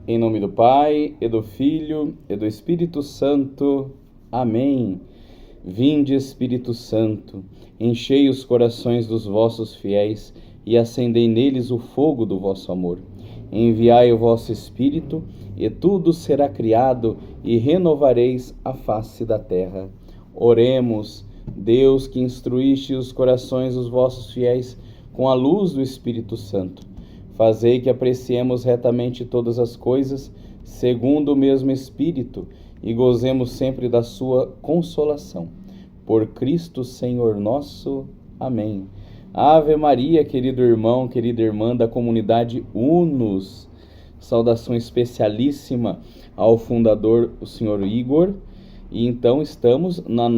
Em nome do Pai, e do Filho, e do Espírito Santo. Amém. Vinde, Espírito Santo, enchei os corações dos vossos fiéis e acendei neles o fogo do vosso amor. Enviai o vosso Espírito, e tudo será criado, e renovareis a face da terra. Oremos. Deus, que instruíste os corações dos vossos fiéis com a luz do Espírito Santo, fazei que apreciemos retamente todas as coisas, segundo o mesmo Espírito, e gozemos sempre da sua consolação. Por Cristo Senhor nosso. Amém. Ave Maria, querido irmão, querida irmã da comunidade UNOS. Saudação especialíssima ao fundador, o senhor Igor. E então estamos na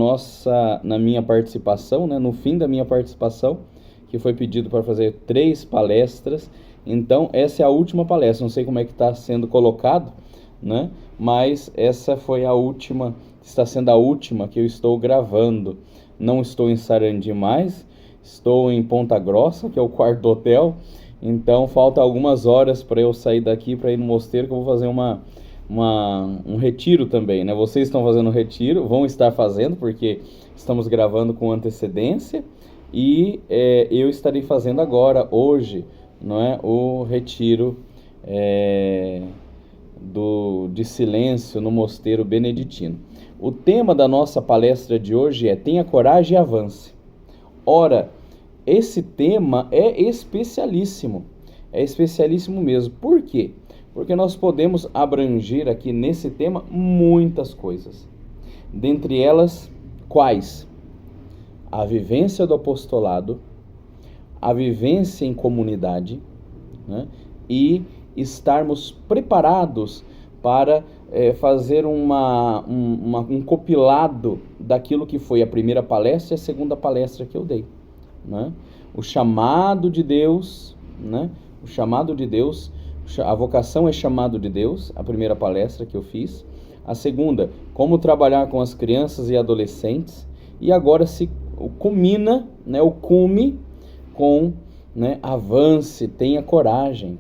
minha participação, no fim da minha participação, que foi pedido para fazer 3 palestras. Então essa é a última palestra, não sei como é que está sendo colocado, mas essa foi a última, está sendo a última que eu estou gravando. Não estou em Sarandi mais, estou em Ponta Grossa, que é o quarto do hotel. Então falta algumas horas para eu sair daqui para ir no mosteiro, que eu vou fazer um retiro também, Vocês estão fazendo retiro, vão estar fazendo, porque estamos gravando com antecedência, e eu estarei fazendo agora, hoje, o retiro de silêncio no mosteiro beneditino. O tema da nossa palestra de hoje é Tenha Coragem e Avance. Ora, esse tema é especialíssimo mesmo. Por quê? Porque nós podemos abranger aqui nesse tema muitas coisas. Dentre elas, quais? A vivência do apostolado, a vivência em comunidade, e estarmos preparados para fazer um compilado daquilo que foi a primeira palestra e a segunda palestra que eu dei. O chamado de Deus, o chamado de Deus, a vocação é chamado de Deus, a primeira palestra que eu fiz. A segunda, como trabalhar com as crianças e adolescentes. E agora se culmina, o cume com, avance, tenha coragem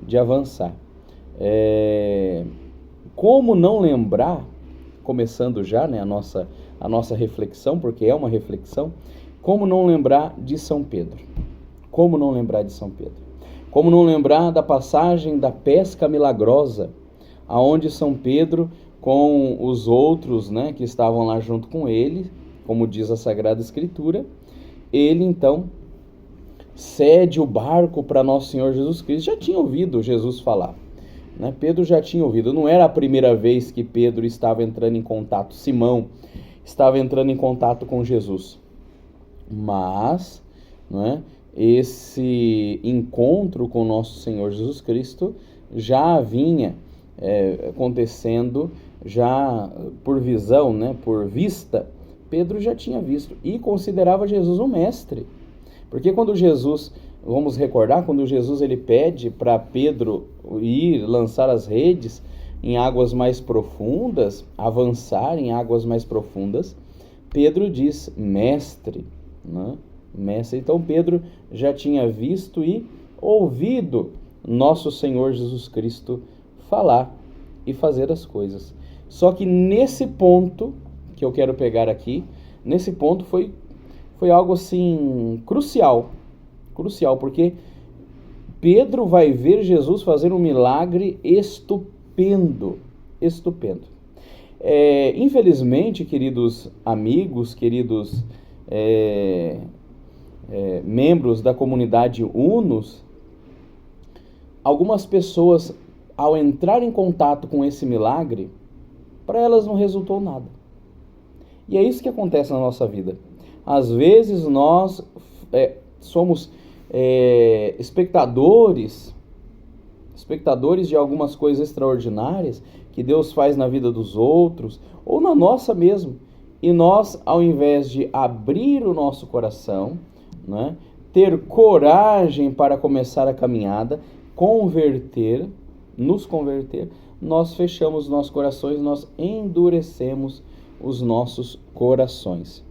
de avançar. Como não lembrar, começando já, a nossa reflexão, porque é uma reflexão, como não lembrar de São Pedro? Como não lembrar de São Pedro? Como não lembrar da passagem da pesca milagrosa, aonde São Pedro, com os outros, que estavam lá junto com ele, como diz a Sagrada Escritura, ele então cede o barco para Nosso Senhor Jesus Cristo. Já tinha ouvido Jesus falar, Pedro já tinha ouvido, não era a primeira vez que Pedro estava entrando em contato, Simão estava entrando em contato com Jesus, mas, esse encontro com Nosso Senhor Jesus Cristo já vinha acontecendo, já por visão, por vista. Pedro já tinha visto e considerava Jesus um mestre, porque quando Jesus, vamos recordar, quando Jesus ele pede para Pedro ir lançar as redes em águas mais profundas, avançar em águas mais profundas, Pedro diz mestre, mestre. Então Pedro já tinha visto e ouvido Nosso Senhor Jesus Cristo falar e fazer as coisas. Só que nesse ponto que eu quero pegar aqui, nesse ponto foi algo assim crucial, porque Pedro vai ver Jesus fazer um milagre estupendo. Infelizmente, queridos amigos, queridos membros da comunidade UNOS, algumas pessoas, ao entrar em contato com esse milagre, para elas não resultou nada. E é isso que acontece na nossa vida. Às vezes nós somos espectadores de algumas coisas extraordinárias que Deus faz na vida dos outros, ou na nossa mesmo. E nós, ao invés de abrir o nosso coração, ter coragem para começar a caminhada, nos converter, nós fechamos nossos corações, nós endurecemos os nossos corações.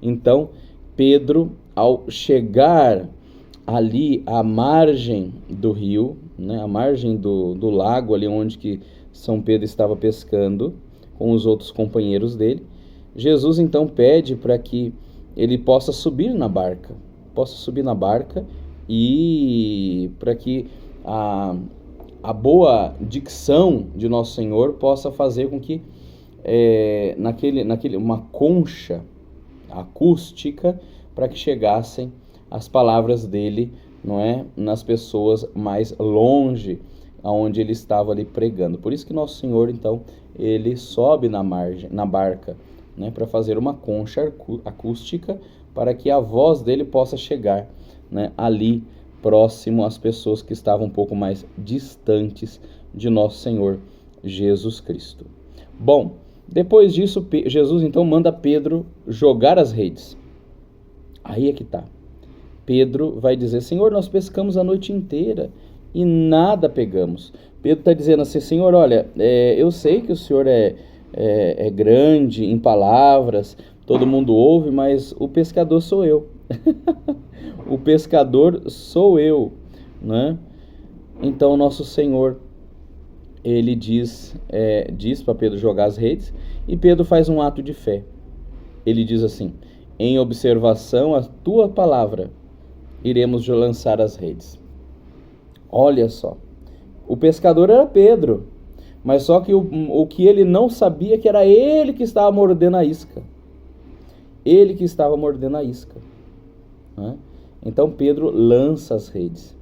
Então, Pedro, ao chegar ali à margem do rio, né, à margem do lago, ali onde que São Pedro estava pescando com os outros companheiros dele. Jesus então pede para que ele possa subir na barca, e para que a boa dicção de Nosso Senhor possa fazer com que uma concha acústica para que chegassem as palavras dele, não é, nas pessoas mais longe, aonde ele estava ali pregando. Por isso que Nosso Senhor então ele sobe na barca, né, para fazer uma concha acústica para que a voz dele possa chegar, né, ali próximo às pessoas que estavam um pouco mais distantes de Nosso Senhor Jesus Cristo. Bom, depois disso, Jesus então manda Pedro jogar as redes. Aí é que tá. Pedro vai dizer: Senhor, nós pescamos a noite inteira e nada pegamos. Pedro está dizendo assim: Senhor, olha, eu sei que o Senhor é grande em palavras, todo mundo ouve, mas o pescador sou eu. O pescador sou eu, né? Então nosso Senhor, ele diz para Pedro jogar as redes, e Pedro faz um ato de fé. Ele diz assim: em observação à tua palavra, iremos lançar as redes. Olha só, o pescador era Pedro, mas só que o que ele não sabia que era ele que estava mordendo a isca. Ele que estava mordendo a isca, né? Então Pedro lança as redes.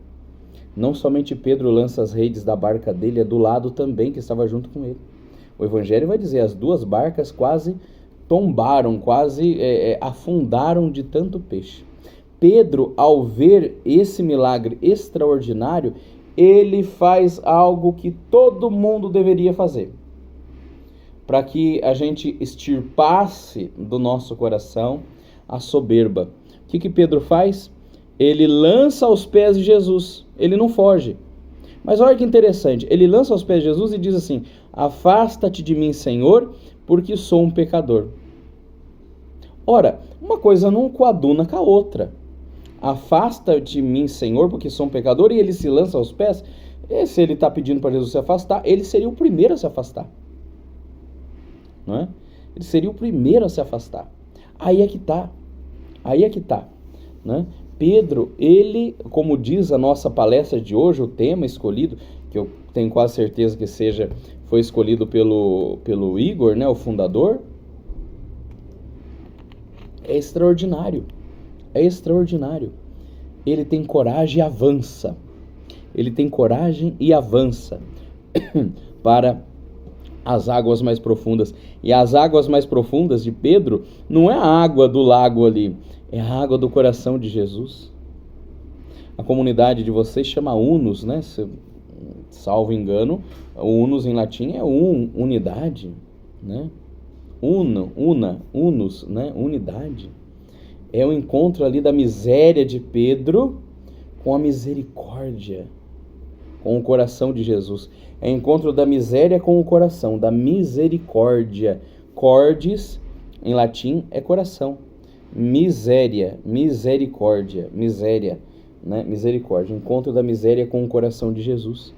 Não somente Pedro lança as redes da barca dele, é do lado também que estava junto com ele. O Evangelho vai dizer: as duas barcas quase tombaram, quase afundaram de tanto peixe. Pedro, ao ver esse milagre extraordinário, ele faz algo que todo mundo deveria fazer, para que a gente extirpasse do nosso coração a soberba. O que Pedro faz? Ele lança aos pés de Jesus, ele não foge. Mas olha que interessante, ele lança aos pés de Jesus e diz assim: afasta-te de mim, Senhor, porque sou um pecador. Ora, uma coisa não coaduna com a outra. Afasta-te de mim, Senhor, porque sou um pecador, e ele se lança aos pés. E se ele está pedindo para Jesus se afastar, ele seria o primeiro a se afastar, não é? Ele seria o primeiro a se afastar. Aí é que tá, né? Pedro, ele, como diz a nossa palestra de hoje, o tema escolhido, que eu tenho quase certeza que foi escolhido pelo Igor, né, o fundador, é extraordinário. Ele tem coragem e avança. Para as águas mais profundas. E as águas mais profundas de Pedro não é a água do lago ali, é a água do coração de Jesus. A comunidade de vocês chama unus, né? Salvo engano, unus em latim é unidade, né? Unus, né? Unidade. É o encontro ali da miséria de Pedro com a misericórdia, com o coração de Jesus. É o encontro da miséria com o coração, da misericórdia. Cordis, em latim, é coração. Miséria, misericórdia, miséria, né? Misericórdia. Encontro da miséria com o coração de Jesus.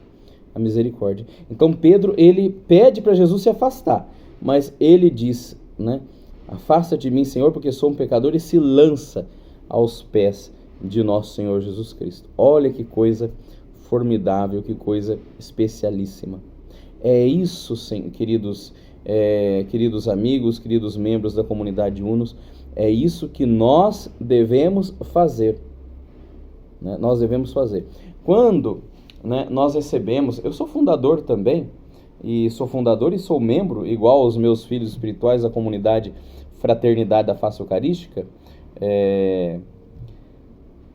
A misericórdia. Então Pedro, ele pede para Jesus se afastar, mas ele diz, né? Afasta de mim, Senhor, porque sou um pecador, e se lança aos pés de nosso Senhor Jesus Cristo. Olha que coisa formidável, que coisa especialíssima. É isso, queridos amigos, queridos membros da comunidade Unus, é isso que nós devemos fazer, né? Nós devemos fazer. Quando, né, nós recebemos, eu sou fundador também, e sou membro, igual aos meus filhos espirituais, da comunidade Fraternidade da Face Eucarística.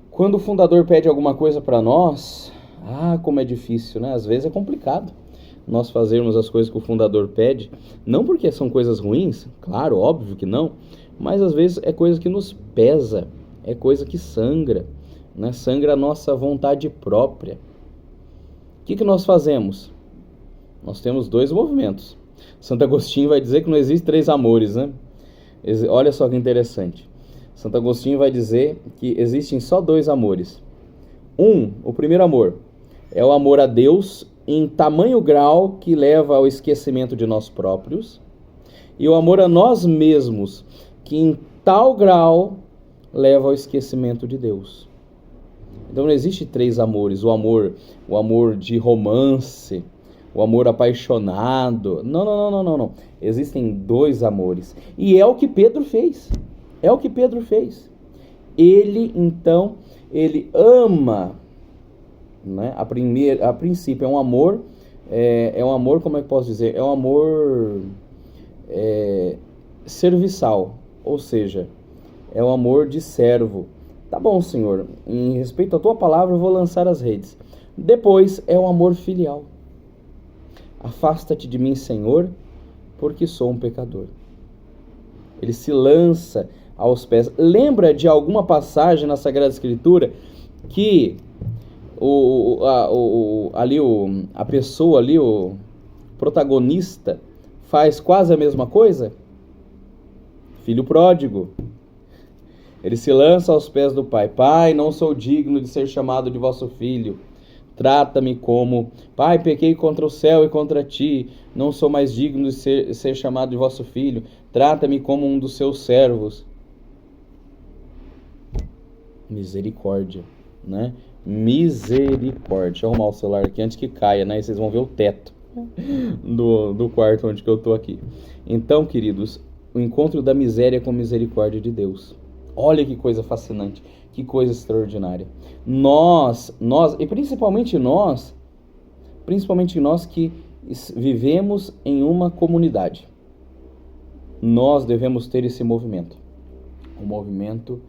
Quando o fundador pede alguma coisa para nós, como é difícil, né? Às vezes é complicado nós fazermos as coisas que o fundador pede, não porque são coisas ruins, claro, óbvio que não, mas às vezes é coisa que nos pesa, é coisa que sangra, né? Sangra a nossa vontade própria. O que nós fazemos? Nós temos dois movimentos. Santo Agostinho vai dizer que não existe três amores, né? Olha só que interessante. Santo Agostinho vai dizer que existem só dois amores: O primeiro amor é o amor a Deus em tamanho grau que leva ao esquecimento de nós próprios, e o amor a nós mesmos, que em tal grau leva ao esquecimento de Deus. Então não existe três amores, o amor de romance, o amor apaixonado. Não. Existem dois amores. E é o que Pedro fez. Ele ama, né? A princípio é um amor, como é que posso dizer? É um amor serviçal, ou seja, é um amor de servo. Tá bom, Senhor, em respeito à tua palavra eu vou lançar as redes. Depois é o amor filial. Afasta-te de mim, Senhor, porque sou um pecador. Ele se lança aos pés. Lembra de alguma passagem na Sagrada Escritura que a pessoa ali, o protagonista, faz quase a mesma coisa? Filho pródigo. Ele se lança aos pés do pai. Pai, não sou digno de ser chamado de vosso filho. Trata-me como... Pai, pequei contra o céu e contra ti. Não sou mais digno de ser chamado de vosso filho. Trata-me como um dos seus servos. Misericórdia, né? Misericórdia. Deixa eu arrumar o celular aqui antes que caia, né? E vocês vão ver o teto do quarto onde que eu tô aqui. Então, queridos, o encontro da miséria com misericórdia de Deus. Olha que coisa fascinante, que coisa extraordinária. Nós, e principalmente nós que vivemos em uma comunidade, nós devemos ter esse movimento, um movimento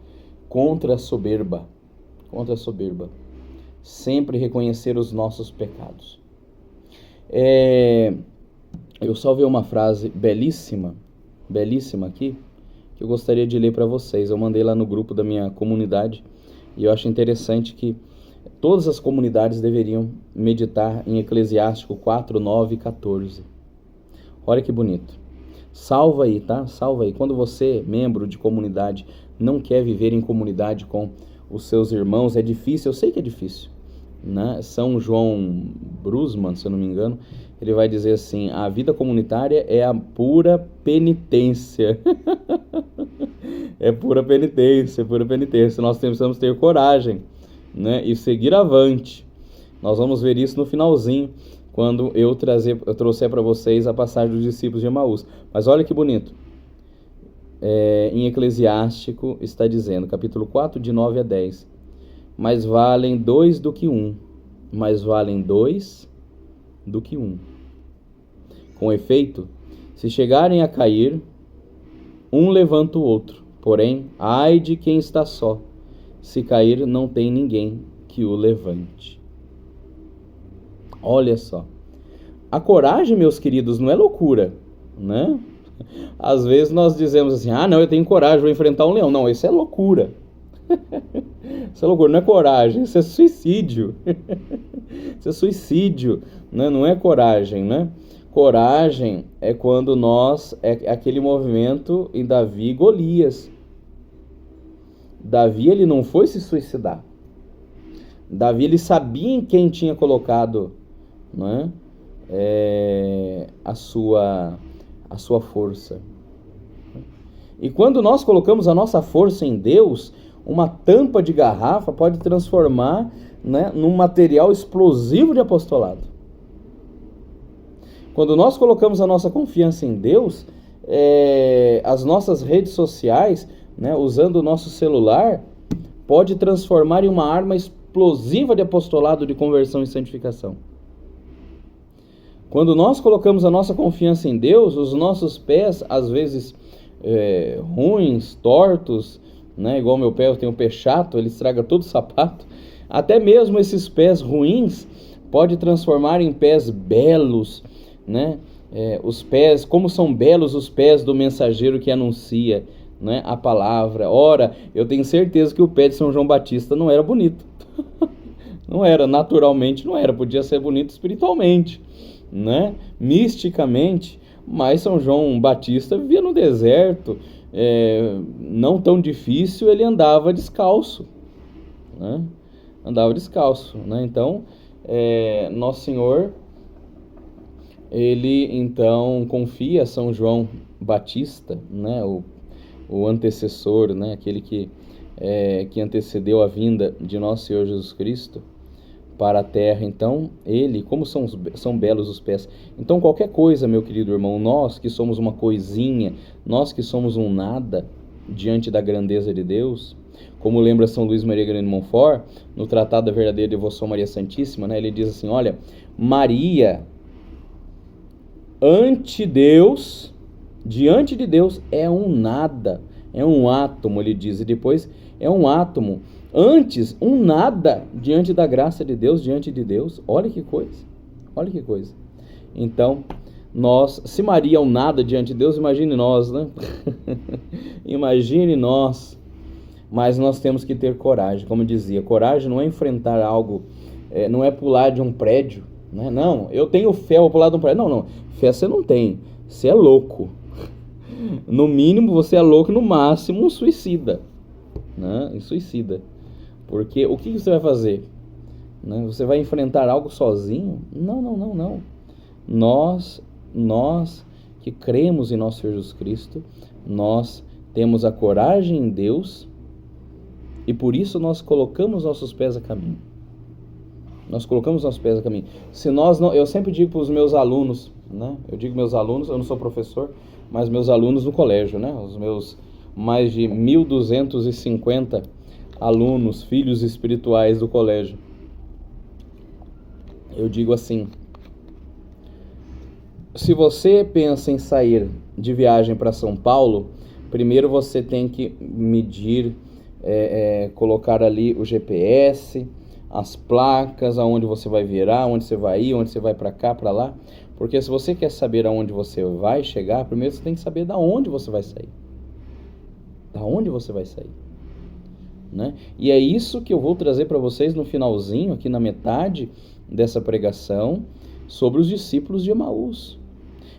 contra a soberba, sempre reconhecer os nossos pecados. Eu salvei uma frase belíssima aqui, que eu gostaria de ler para vocês. Eu mandei lá no grupo da minha comunidade, e eu acho interessante que todas as comunidades deveriam meditar em Eclesiástico 4, 9 e 14. Olha que bonito. Salva aí, tá? Salva aí. Quando você, membro de comunidade, não quer viver em comunidade com os seus irmãos, é difícil, eu sei que é difícil, né? São João Brusman, se eu não me engano, ele vai dizer assim: a vida comunitária é a pura penitência. É pura penitência. Nós precisamos ter coragem, né? E seguir avante. Nós vamos ver isso no finalzinho, quando eu trouxer para vocês a passagem dos discípulos de Emaús. Mas olha que bonito. Em Eclesiástico está dizendo, capítulo 4, de 9 a 10. Mais valem dois do que um. Com efeito, se chegarem a cair, um levanta o outro. Porém, ai de quem está só. Se cair, não tem ninguém que o levante. Olha só. A coragem, meus queridos, não é loucura, né? Às vezes nós dizemos assim: não, eu tenho coragem, vou enfrentar um leão. Não, isso é loucura. Isso é loucura, não é coragem, isso é suicídio. Isso é suicídio, né? Não é coragem, né? Coragem é quando é aquele movimento em Davi e Golias. Davi, ele não foi se suicidar. Davi, ele sabia em quem tinha colocado, né, a sua força. E quando nós colocamos a nossa força em Deus, uma tampa de garrafa pode transformar, né, num material explosivo de apostolado. Quando nós colocamos a nossa confiança em Deus, as nossas redes sociais, né, usando o nosso celular, pode transformar em uma arma explosiva de apostolado, de conversão e santificação. Quando nós colocamos a nossa confiança em Deus, os nossos pés, às vezes ruins, tortos, né, igual meu pé, eu tenho um pé chato, ele estraga todo o sapato, até mesmo esses pés ruins pode transformar em pés belos, né? Os pés, como são belos os pés do mensageiro que anuncia, né, a palavra. Ora, eu tenho certeza que o pé de São João Batista não era bonito. Não era, naturalmente não era, podia ser bonito espiritualmente, né, misticamente, mas São João Batista vivia no deserto, não tão difícil, ele andava descalço, né? andava descalço, né? Então, Nosso Senhor, ele então confia a São João Batista, né? O antecessor, né? Aquele que antecedeu a vinda de nosso Senhor Jesus Cristo para a terra. Então, ele, como são belos os pés. Então, qualquer coisa, meu querido irmão, nós que somos uma coisinha, nós que somos um nada diante da grandeza de Deus, como lembra São Luís Maria Grande de Montfort, no Tratado da Verdadeira Devoção a Maria Santíssima, né, ele diz assim, olha, Maria, diante de Deus, é um nada, é um átomo, ele diz, e depois é um átomo, antes um nada diante da graça de Deus, diante de Deus. Olha que coisa, olha que coisa. Então, se Maria é um nada diante de Deus, imagine nós, né? Imagine nós. Mas nós temos que ter coragem, como dizia, coragem não é enfrentar algo, não é pular de um prédio, né? Não, eu tenho fé, vou pular de um prédio. Não, fé você não tem, você é louco. No mínimo você é louco, no máximo um suicida, né? Suicida. Porque o que você vai fazer? Né? Você vai enfrentar algo sozinho? Não. Nós que cremos em nosso Senhor Jesus Cristo, nós temos a coragem em Deus e por isso nós colocamos nossos pés a caminho. Nós colocamos nossos pés a caminho. Se nós não, eu sempre digo para os meus alunos, né? Eu digo meus alunos, eu não sou professor, mas meus alunos no colégio, né? Os meus mais de 1.250 alunos, filhos espirituais do colégio. Eu digo assim, se você pensa em sair de viagem para São Paulo, primeiro você tem que medir, colocar ali o GPS, as placas, aonde você vai virar, onde você vai ir, onde você vai para cá, para lá. Porque se você quer saber aonde você vai chegar, primeiro você tem que saber da onde você vai sair. Da onde você vai sair. Né? E é isso que eu vou trazer para vocês no finalzinho, aqui na metade dessa pregação, sobre os discípulos de Emaús.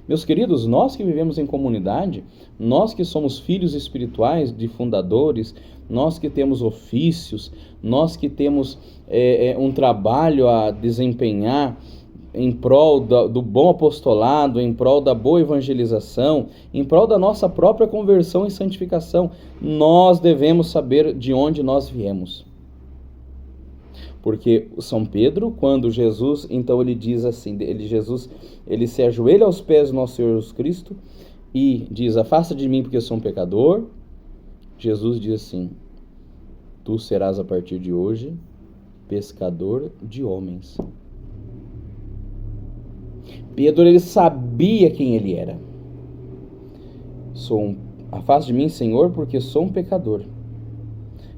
Meus queridos, nós que vivemos em comunidade, nós que somos filhos espirituais de fundadores, nós que temos ofícios, nós que temos um trabalho a desempenhar em prol do bom apostolado, em prol da boa evangelização, em prol da nossa própria conversão e santificação, nós devemos saber de onde nós viemos. Porque São Pedro, quando Jesus, então ele diz assim, ele se ajoelha aos pés do nosso Senhor Jesus Cristo e diz, afasta de mim porque eu sou um pecador. Jesus diz assim, tu serás a partir de hoje pescador de homens. Pedro, ele sabia quem ele era. Afasta de mim, Senhor, porque sou um pecador.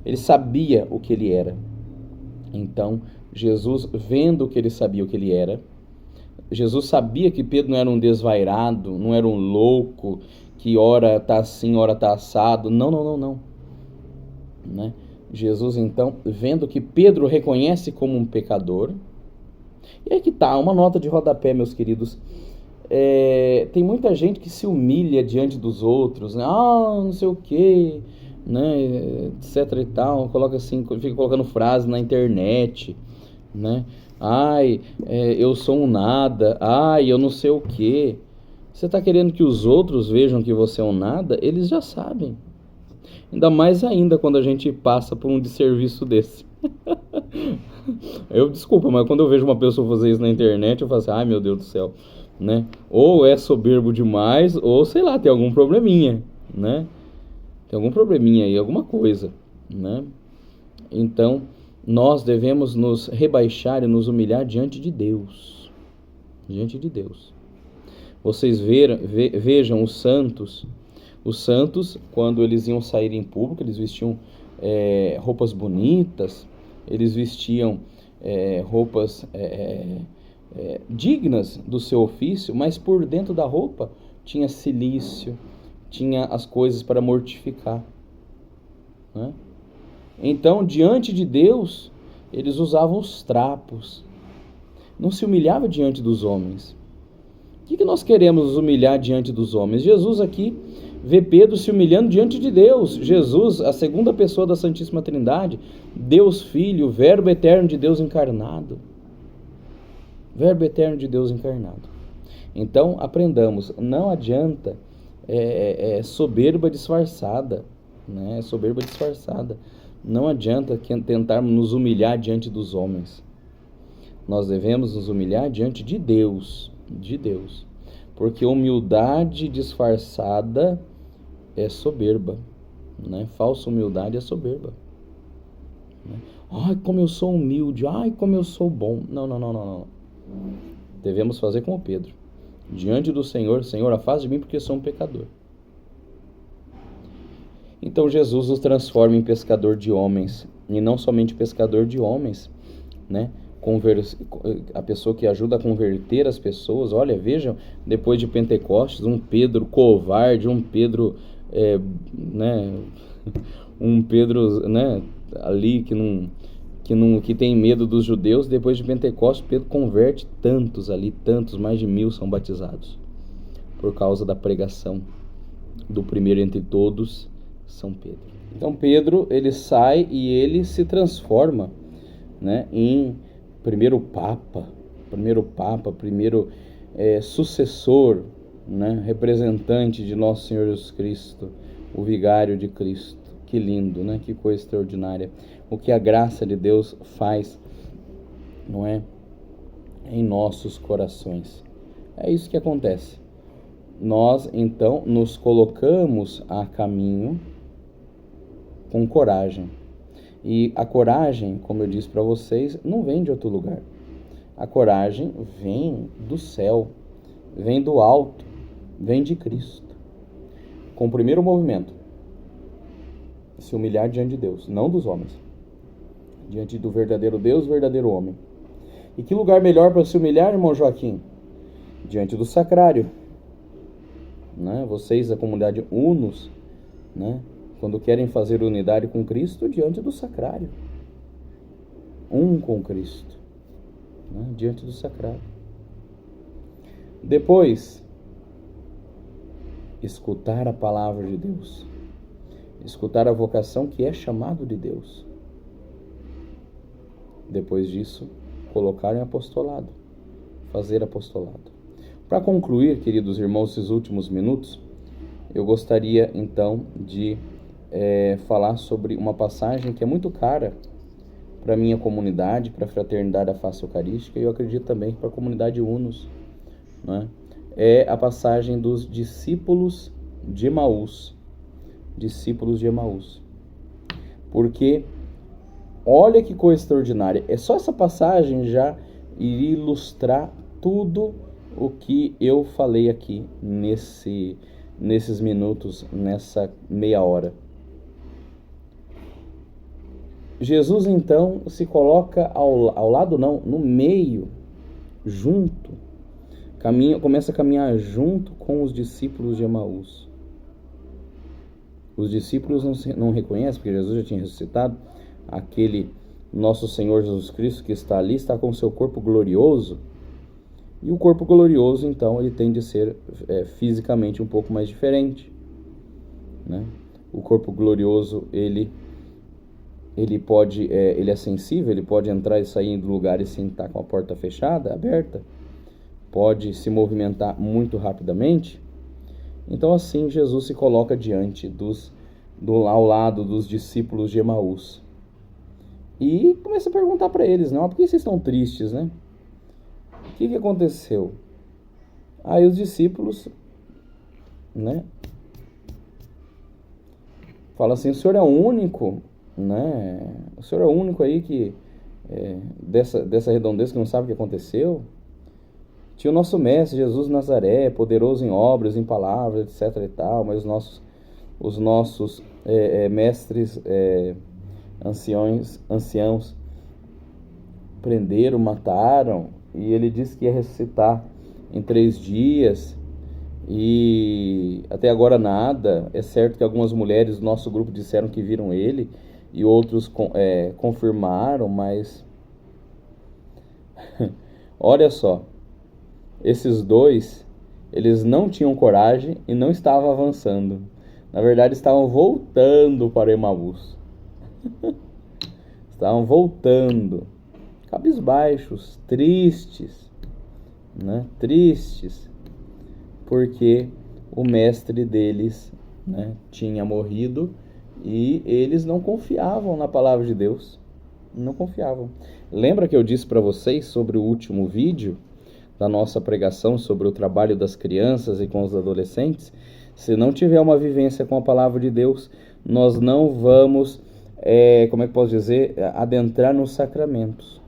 Ele sabia o que ele era. Então, Jesus, vendo que ele sabia o que ele era, Jesus sabia que Pedro não era um desvairado, não era um louco, que ora está assim, ora está assado. Não. Né? Jesus, então, vendo que Pedro reconhece como um pecador, e aí que tá, uma nota de rodapé, meus queridos, tem muita gente que se humilha diante dos outros, né? Não sei o quê, né? Etc e tal, coloca assim, fica colocando frases na internet, né? Eu sou um nada, eu não sei o quê. Você está querendo que os outros vejam que você é um nada? Eles já sabem. Ainda mais ainda quando a gente passa por um desserviço desse. Desculpa, mas quando eu vejo uma pessoa fazer isso na internet, eu falo assim, ai meu Deus do céu, né? Ou é soberbo demais, ou sei lá, tem algum probleminha, né? Tem algum probleminha aí, alguma coisa, né? Então, nós devemos nos rebaixar e nos humilhar diante de Deus. Diante de Deus. Vocês vejam os santos, quando eles iam sair em público, eles vestiam roupas bonitas, eles vestiam roupas dignas do seu ofício, mas por dentro da roupa tinha cilício, tinha as coisas para mortificar, né? Então, diante de Deus, eles usavam os trapos, não se humilhava diante dos homens. O que nós queremos nos humilhar diante dos homens? Jesus aqui vê Pedro se humilhando diante de Deus. Jesus, a segunda pessoa da Santíssima Trindade, Deus Filho, Verbo eterno de Deus encarnado. Verbo eterno de Deus encarnado. Então, aprendamos, não adianta soberba disfarçada, né? Soberba disfarçada. Não adianta tentarmos nos humilhar diante dos homens. Nós devemos nos humilhar diante de Deus, porque humildade disfarçada é soberba, né? Falsa humildade é soberba, né? Ai, como eu sou humilde, ai, como eu sou bom. Não. Devemos fazer como Pedro. Diante do Senhor, Senhor, afaste de mim porque sou um pecador. Então Jesus nos transforma em pescador de homens, e não somente pescador de homens, né? A pessoa que ajuda a converter as pessoas. Olha, vejam, depois de Pentecostes, um Pedro covarde, um Pedro, um Pedro, né, ali que tem medo dos judeus. Depois de Pentecostes, Pedro converte tantos ali, mais de 1000 são batizados, por causa da pregação do primeiro entre todos, São Pedro. Então Pedro, ele sai e ele se transforma, né, em primeiro sucessor, né, representante de nosso Senhor Jesus Cristo, o vigário de Cristo. Que lindo, né? Que coisa extraordinária. O que a graça de Deus faz, não é? Em nossos corações. É isso que acontece. Nós, então, nos colocamos a caminho com coragem. E a coragem, como eu disse para vocês, não vem de outro lugar. A coragem vem do céu, vem do alto, vem de Cristo. Com o primeiro movimento, se humilhar diante de Deus, não dos homens. Diante do verdadeiro Deus, verdadeiro homem. E que lugar melhor para se humilhar, irmão Joaquim? Diante do sacrário. Né? Vocês, a comunidade Unos, né? Quando querem fazer unidade com Cristo, diante do sacrário. Um com Cristo, né? Diante do sacrário. Depois, escutar a palavra de Deus. Escutar a vocação que é chamado de Deus. Depois disso, colocar em apostolado. Fazer apostolado. Para concluir, queridos irmãos, esses últimos minutos, eu gostaria então de falar sobre uma passagem que é muito cara para a minha comunidade, para a Fraternidade da Face Eucarística, e eu acredito também para a comunidade Unos, né? É a passagem dos discípulos de Emaús. Discípulos de Emaús. Porque, olha que coisa extraordinária, é só essa passagem já iria ilustrar tudo o que eu falei aqui nesses minutos, nessa meia hora. Jesus então se coloca ao lado, não, no meio, junto, começa a caminhar junto com os discípulos de Emaús. Os discípulos não reconhecem, porque Jesus já tinha ressuscitado. Aquele nosso Senhor Jesus Cristo que está ali, está com o seu corpo glorioso. E o corpo glorioso, então, ele tem de ser fisicamente um pouco mais diferente, né? O corpo glorioso, ele é sensível, ele pode entrar e sair do lugar e sem estar com a porta fechada, aberta. Pode se movimentar muito rapidamente. Então, assim, Jesus se coloca diante ao lado dos discípulos de Emaús. E começa a perguntar para eles, não, por que vocês estão tristes, né? O que aconteceu? Aí os discípulos, né, falam assim, o Senhor é o único, né? O Senhor é o único aí que dessa redondeza que não sabe o que aconteceu. Tinha o nosso mestre Jesus de Nazaré, poderoso em obras, em palavras, etc e tal, mas os nossos mestres anciãos prenderam, mataram, e ele disse que ia ressuscitar em 3 dias, e até agora nada. É certo que algumas mulheres do nosso grupo disseram que viram ele, e outros confirmaram, mas olha só, esses dois, eles não tinham coragem e não estavam avançando. Na verdade, estavam voltando para Emaús. Estavam voltando, cabisbaixos, tristes, né? Tristes, porque o mestre deles, né, tinha morrido e eles não confiavam na palavra de Deus. Não confiavam. Lembra que eu disse para vocês sobre o último vídeo da nossa pregação sobre o trabalho das crianças e com os adolescentes? Se não tiver uma vivência com a palavra de Deus, nós não vamos, como é que posso dizer, adentrar nos sacramentos.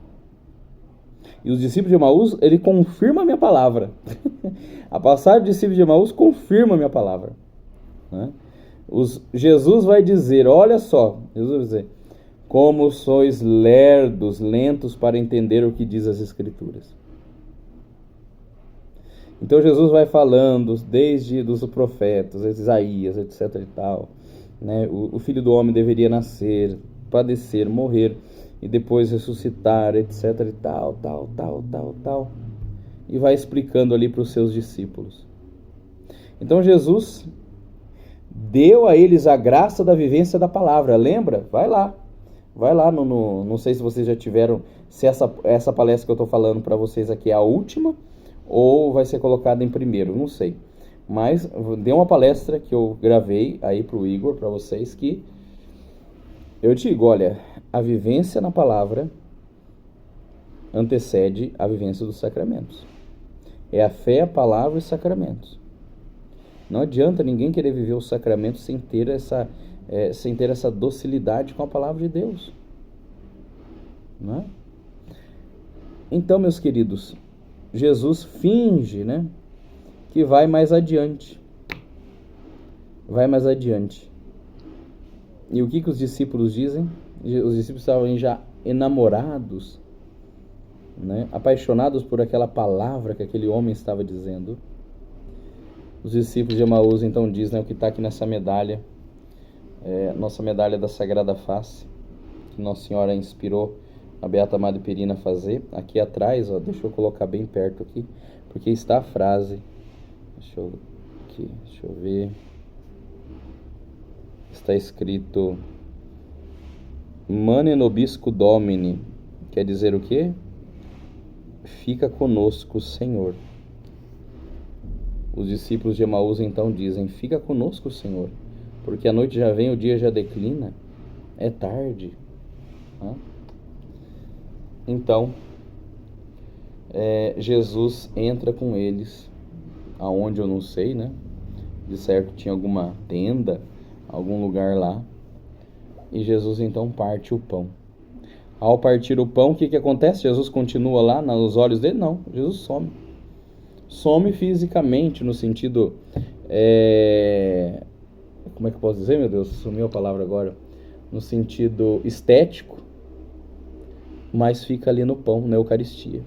E os discípulos de Emaús, ele confirma a minha palavra. A passagem dos discípulos de Emaús confirma a minha palavra, né? Jesus vai dizer, olha só, Jesus vai dizer, como sois lerdos, lentos para entender o que diz as Escrituras. Então Jesus vai falando desde dos profetas, Isaías, etc e tal, né? O Filho do Homem deveria nascer, padecer, morrer e depois ressuscitar, etc e tal. E vai explicando ali para os seus discípulos. Então Jesus deu a eles a graça da vivência da palavra. Lembra? Vai lá não sei se vocês já tiveram, se essa palestra que eu estou falando para vocês aqui é a última ou vai ser colocada em primeiro, não sei. Mas dei uma palestra que eu gravei aí pro Igor, para vocês, que eu digo, olha, a vivência na palavra antecede a vivência dos sacramentos. É a fé, a palavra e os sacramentos. Não adianta ninguém querer viver os sacramentos sem ter essa docilidade com a palavra de Deus, não é? Então, meus queridos, Jesus finge, né, que vai mais adiante. E o que os discípulos dizem? Os discípulos estavam já enamorados, né, apaixonados por aquela palavra que aquele homem estava dizendo. Os discípulos de Emaús então dizem, né, o que está aqui nessa medalha, nossa medalha da Sagrada Face, que Nossa Senhora inspirou a Beata Madre Pirina a fazer. Aqui atrás, ó, deixa eu colocar bem perto aqui, porque está a frase. Deixa eu ver. Está escrito Mane nobisco Domini. Quer dizer o quê? Fica conosco, Senhor. Os discípulos de Emaús então dizem, fica conosco, Senhor, porque a noite já vem, o dia já declina, é tarde. Então, Jesus entra com eles, aonde eu não sei, né? De certo tinha alguma tenda, algum lugar lá, e Jesus então parte o pão. Ao partir o pão, o que acontece? Jesus continua lá nos olhos dele? Não, Jesus some. Some fisicamente, no sentido, como é que eu posso dizer, meu Deus, sumiu a palavra agora, no sentido estético, mas fica ali no pão, na Eucaristia.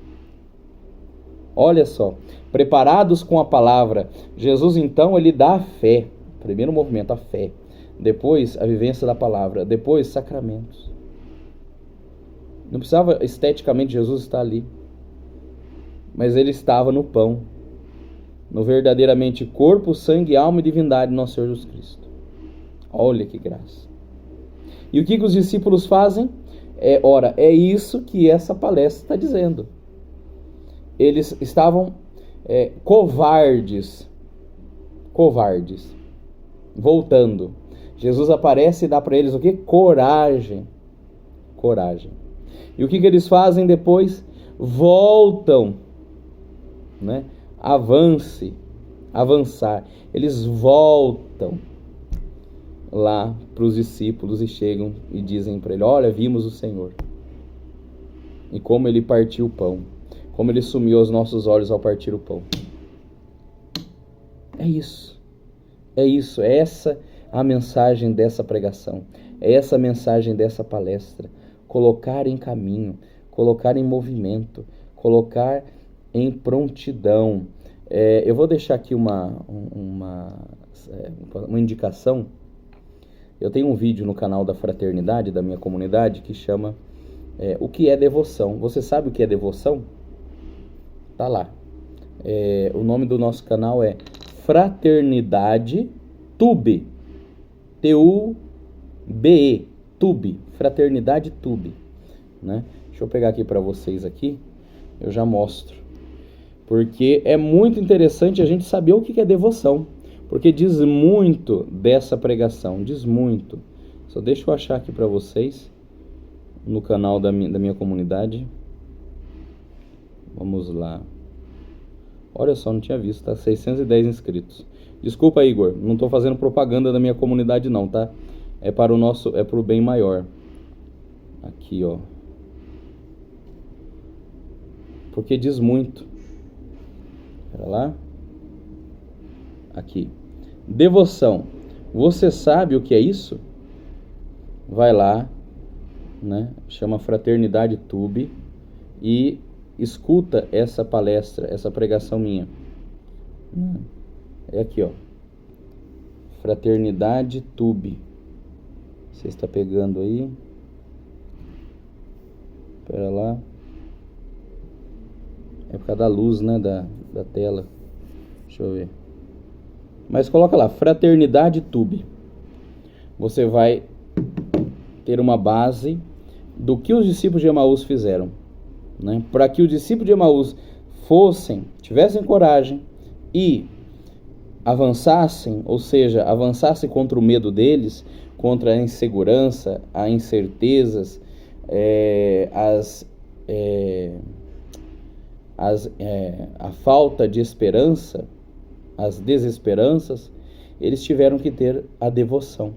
Olha só, preparados com a palavra, Jesus então, ele dá a fé, primeiro movimento, a fé, depois a vivência da palavra, depois sacramentos. Não precisava esteticamente Jesus estar ali, mas ele estava no pão, no verdadeiramente corpo, sangue, alma e divindade de nosso Senhor Jesus Cristo. Olha que graça. E o que os discípulos fazem? Ora, é isso que essa palestra está dizendo. Eles estavam covardes, voltando. Jesus aparece e dá para eles o que? Coragem. E o que eles fazem depois? Voltam, né? Avançar. Eles voltam lá para os discípulos e chegam e dizem para ele, olha, vimos o Senhor. E como ele partiu o pão, como ele sumiu aos nossos olhos ao partir o pão. É isso, é essa a mensagem dessa pregação, é essa a mensagem dessa palestra. Colocar em caminho, colocar em movimento, colocar em prontidão. Eu vou deixar aqui uma indicação. Eu tenho um vídeo no canal da Fraternidade, da minha comunidade, que chama O que é devoção? Você sabe o que é devoção? Tá lá. O nome do nosso canal é Fraternidade Tube. T-U-B-E, TUB, Fraternidade TUB, né? Deixa eu pegar aqui para vocês aqui, eu já mostro. Porque é muito interessante a gente saber o que é devoção, porque diz muito dessa pregação, diz muito. Só deixa eu achar aqui para vocês, no canal da minha comunidade. Vamos lá. Olha só, não tinha visto, tá? 610 inscritos. Desculpa, Igor, não tô fazendo propaganda da minha comunidade não, tá? É para o bem maior. Aqui, ó. Porque diz muito. Pera lá. Aqui. Devoção. Você sabe o que é isso? Vai lá, né? Chama Fraternidade TUB e escuta essa palestra, essa pregação minha. É aqui, ó. Fraternidade TUB. Você está pegando aí? Pera lá. É por causa da luz, né, da tela. Deixa eu ver. Mas coloca lá, Fraternidade TUB. Você vai ter uma base do que os discípulos de Emaús fizeram, né? Para que os discípulos de Emaús tivessem coragem e avançassem, ou seja, avançassem contra o medo deles, contra a insegurança, as incertezas, a falta de esperança, as desesperanças, eles tiveram que ter a devoção.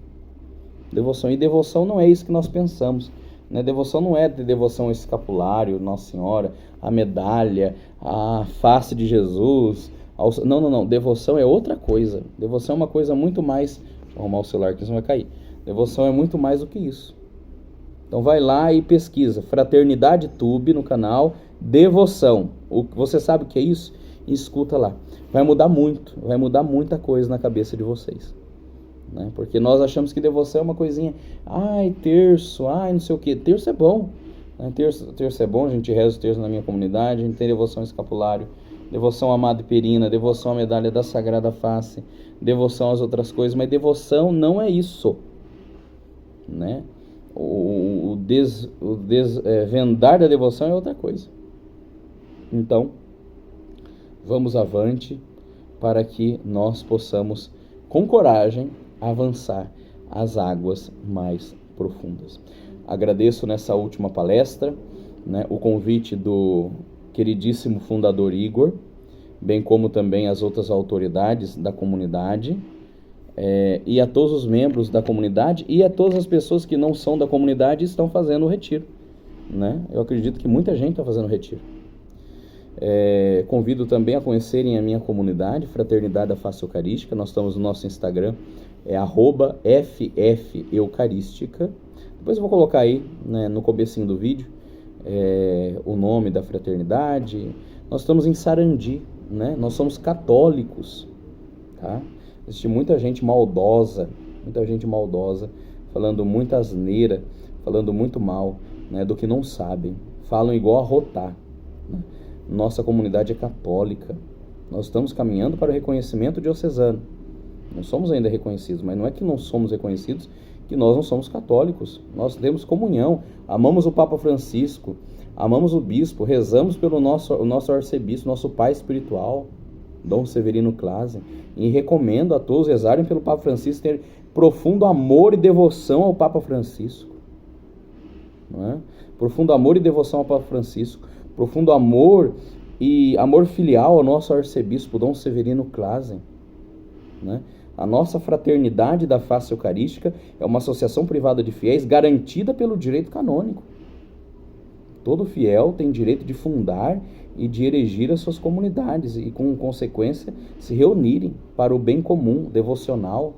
E devoção não é isso que nós pensamos, né? Devoção não é devoção ao escapulário, Nossa Senhora, a medalha, a face de Jesus. Não. Devoção é outra coisa. Devoção é uma coisa muito mais... Deixa eu arrumar o celular aqui, senão vai cair. Devoção é muito mais do que isso. Então vai lá e pesquisa. Fraternidade TUB no canal. Devoção. Você sabe o que é isso? Escuta lá. Vai mudar muita coisa na cabeça de vocês, né? Porque nós achamos que devoção é uma coisinha, terço, não sei o que. Terço é bom, né? Terço é bom, a gente reza o terço na minha comunidade, a gente tem devoção ao escapulário, devoção à Madre Perina, devoção à medalha da Sagrada Face, devoção às outras coisas, mas devoção não é isso, né? O desvendar da devoção é outra coisa. Então, vamos avante para que nós possamos, com coragem, avançar às águas mais profundas. Agradeço nessa última palestra, né, o convite do queridíssimo fundador Igor, bem como também as outras autoridades da comunidade, e a todos os membros da comunidade e a todas as pessoas que não são da comunidade e estão fazendo o retiro, né? Eu acredito que muita gente está fazendo o retiro. Convido também a conhecerem a minha comunidade, Fraternidade da Face Eucarística. Nós estamos no nosso Instagram, @ffeucarística. Depois eu vou colocar aí, né, no comecinho do vídeo, o nome da fraternidade. Nós estamos em Sarandi, né? Nós somos católicos, tá? Existe muita gente maldosa, falando muita asneira, falando muito mal, né, do que não sabem. Falam igual a rotar, né? Nossa comunidade é católica. Nós estamos caminhando para o reconhecimento diocesano. Não somos ainda reconhecidos, mas não é que não somos reconhecidos que nós não somos católicos. Nós temos comunhão, amamos o Papa Francisco, amamos o bispo, rezamos pelo nosso arcebispo, nosso pai espiritual, Dom Severino Clasen, e recomendo a todos rezarem pelo Papa Francisco, ter profundo amor e devoção ao Papa Francisco, não é? Profundo amor e devoção ao Papa Francisco, profundo amor e amor filial ao nosso arcebispo Dom Severino Clasen, né? A nossa Fraternidade da Face Eucarística é uma associação privada de fiéis garantida pelo direito canônico. Todo fiel tem direito de fundar e de erigir as suas comunidades e, com consequência, se reunirem para o bem comum, devocional,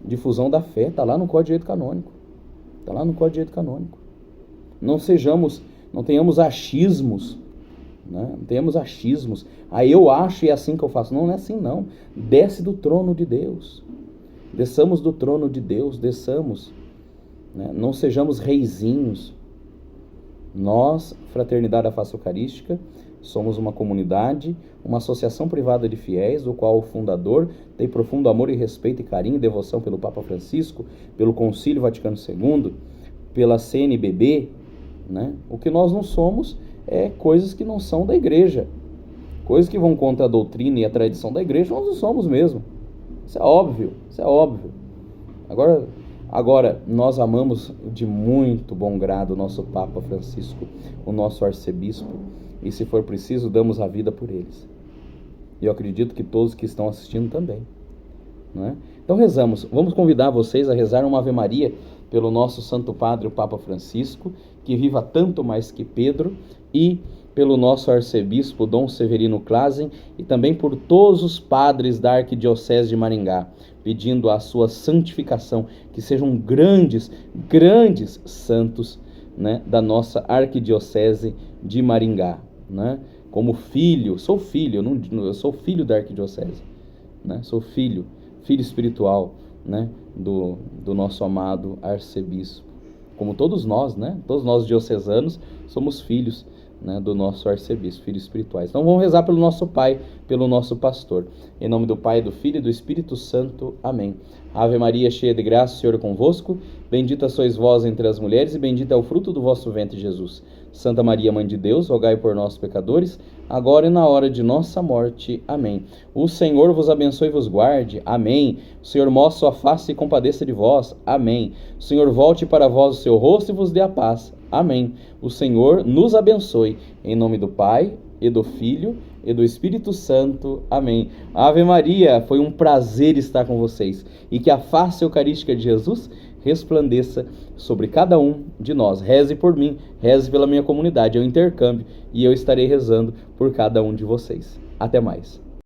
difusão da fé. Está lá no Código de Direito Canônico. Não tenhamos achismos, né? Não tenhamos achismos. Eu acho e é assim que eu faço. Não é assim, não. Desce do trono de Deus. Desçamos do trono de Deus, né? Não sejamos reizinhos. Nós, Fraternidade da Face Eucarística, Somos uma comunidade, uma associação privada de fiéis, do qual o fundador tem profundo amor e respeito e carinho e devoção pelo Papa Francisco, pelo Concílio Vaticano II, pela CNBB, né? O que nós não somos é coisas que não são da igreja. Coisas que vão contra a doutrina e a tradição da igreja, nós não somos mesmo. Isso é óbvio, isso é óbvio. Agora, nós amamos de muito bom grado o nosso Papa Francisco, o nosso arcebispo, e se for preciso, damos a vida por eles. E eu acredito que todos que estão assistindo também, né? Então rezamos, vamos convidar vocês a rezar uma Ave Maria pelo nosso Santo Padre, o Papa Francisco, que viva tanto mais que Pedro, e pelo nosso arcebispo Dom Severino Clasen, e também por todos os padres da Arquidiocese de Maringá, pedindo a sua santificação, que sejam grandes, grandes santos, né, da nossa Arquidiocese de Maringá, né? Como filho, sou filho, eu sou filho da Arquidiocese, né? Sou filho espiritual, né, do nosso amado arcebispo. Como todos nós, né? Todos nós diocesanos somos filhos, né, do nosso arcebispo, filhos espirituais. Então vamos rezar pelo nosso Pai, pelo nosso pastor. Em nome do Pai, do Filho e do Espírito Santo. Amém. Ave Maria, cheia de graça, o Senhor é convosco. Bendita sois vós entre as mulheres, e bendito é o fruto do vosso ventre, Jesus. Santa Maria, Mãe de Deus, rogai por nós, pecadores, agora e na hora de nossa morte. Amém. O Senhor vos abençoe e vos guarde. Amém. O Senhor mostre sua face e compadeça de vós. Amém. O Senhor volte para vós o seu rosto e vos dê a paz. Amém. O Senhor nos abençoe. Em nome do Pai, e do Filho, e do Espírito Santo. Amém. Ave Maria, foi um prazer estar com vocês. E que a face eucarística de Jesus resplandeça sobre cada um de nós. Reze por mim, reze pela minha comunidade, é um intercâmbio, e eu estarei rezando por cada um de vocês. Até mais.